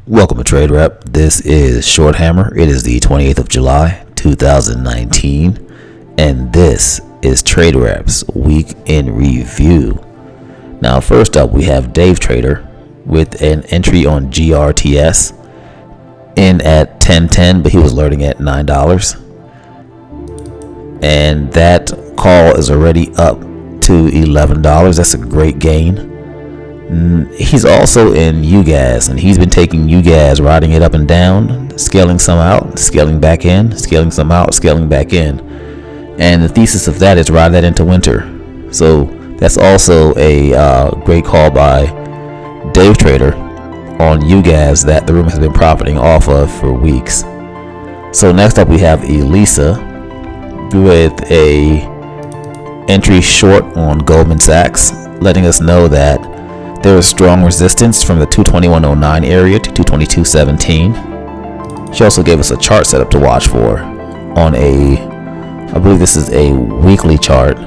Welcome to TradeRep. This is Short Hammer. It is the 28th of July, 2019, and this is TradeRep's Week in Review. Now, first up, we have Dave Trader with an entry on GRTS in at $10.10, but he was alerting at $9. And that call is already up to $11. That's a great gain. He's also in UGAS, and he's been taking UGAS, riding it up and down, scaling some out, scaling back in, scaling some out, scaling back in. And the thesis of that is ride that into winter. So that's also a great call by Dave Trader on UGAS that the room has been profiting off of for weeks. So next up we have Elisa with a entry short on Goldman Sachs, letting us know that there is strong resistance from the 221.09 area to 222.17. She also gave us a chart setup to watch for on I believe this is a weekly chart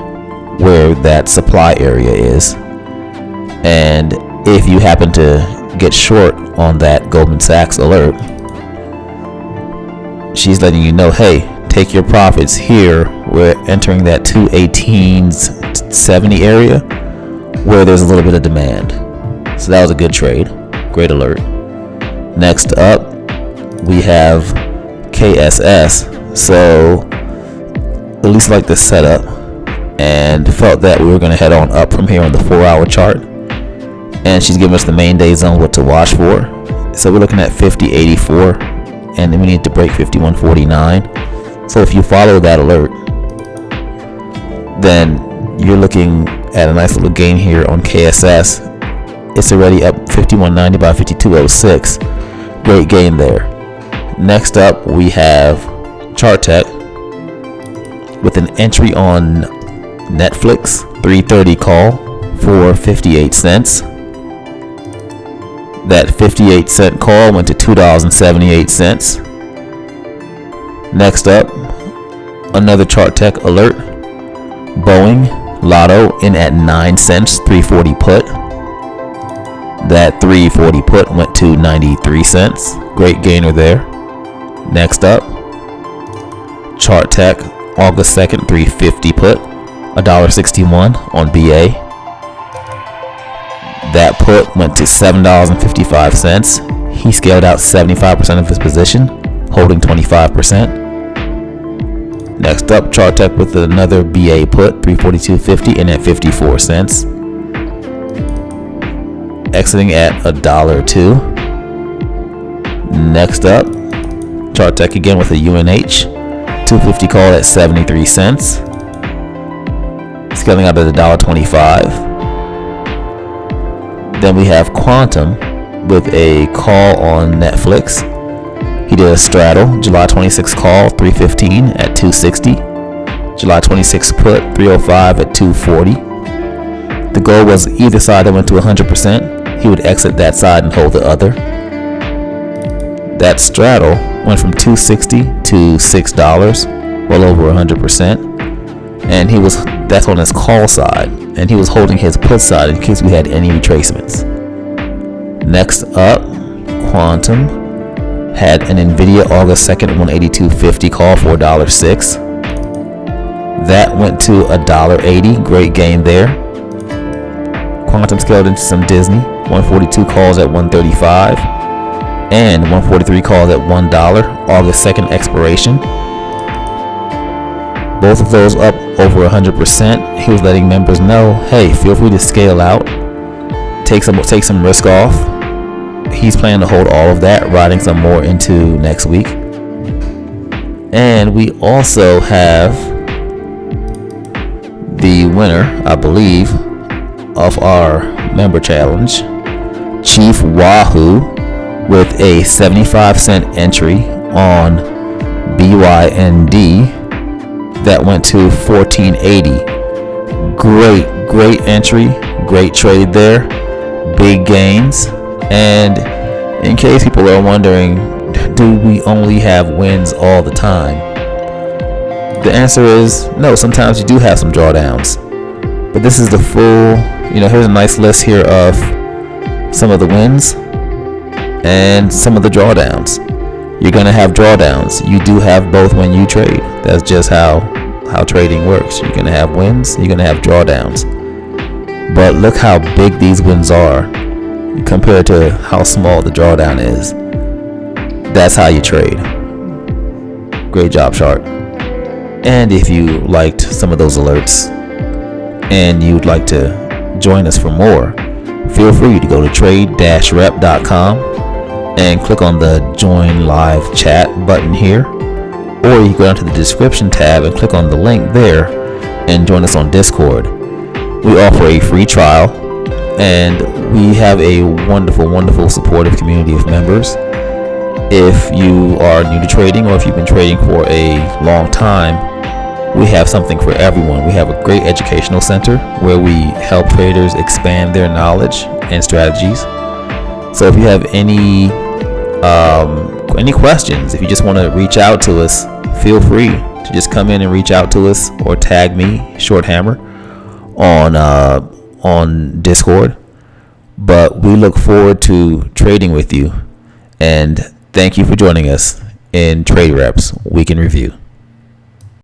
where that supply area is. And if you happen to get short on that Goldman Sachs alert, she's letting you know, hey, take your profits here. We're entering that 218.70 area where there's a little bit of demand. So that was a good trade. Great alert. Next up, we have KSS. So at least like the setup, and felt that we were going to head on up from here on the 4-hour chart. And she's giving us the main day zone, what to watch for. So we're looking at 50.84, and then we need to break 51.49. So if you follow that alert, then you're looking at a nice little gain here on KSS. It's already up 51.90 by 52.06. Great gain there. Next up, we have Chartech with an entry on Netflix, 3:30 call for 58 cents. That 58-cent call went to $2.78. Next up, another Chartech alert. Boeing Lotto in at 9 cents, 340 put. That 340 put went to 93 cents. Great gainer there. Next up, Chartech August 2nd, 350 put, $1.61 on BA. That put went to $7.55. He scaled out 75% of his position, holding 25%. Next up, Chartech with another BA put, 342.50 and at 54 cents. Exiting at $1.02. Next up, Chartech again with a UNH, 250 call at 73 cents. Scaling out at $1.25. Then we have Quantum with a call on Netflix. He did a straddle, July 26 call, 315 at 260. July 26 put, 305 at 240. The goal was either side that went to 100%. He would exit that side and hold the other. That straddle went from $2.60 to $6, well over 100%. And that's on his call side, and he was holding his put side in case we had any retracements. Next up, Quantum had an Nvidia August 2nd 182.50 call for $1.06. That went to $1.80. Great gain there. Quantum scaled into some Disney, 142 calls at $1.35 and 143 calls at $1, August 2nd expiration. Both of those up over 100%. He was letting members know, hey, feel free to scale out, take some risk off. He's planning to hold all of that, riding some more into next week. And we also have the winner, I believe, of our member challenge, Chief Wahoo, with a 75-cent entry on BYND that went to $14.80. Great entry, great trade there, big gains. And in case people are wondering, do we only have wins all the time? The answer is no. Sometimes you do have some drawdowns, but this is the full, here's a nice list here of some of the wins. and some of the drawdowns. You're going to have drawdowns. You do have both when you trade. That's just how trading works. You're going to have wins, you're going to have drawdowns. But look how big these wins are compared to how small the drawdown is. That's how you trade. Great job, Shark. And if you liked some of those alerts and you'd like to join us for more, feel free to go to trade-rep.com and click on the join live chat button here, or you go down to the description tab and click on the link there and join us on Discord. We offer a free trial, and we have a wonderful supportive community of members. If you are new to trading, or if you've been trading for a long time, we have something for everyone. We have a great educational center where we help traders expand their knowledge and strategies. So if you have any questions, if you just want to reach out to us, feel free to just come in and reach out to us, or tag me, Shorthammer, on Discord. But we look forward to trading with you, and thank you for joining us in TradeRep's Week in Review.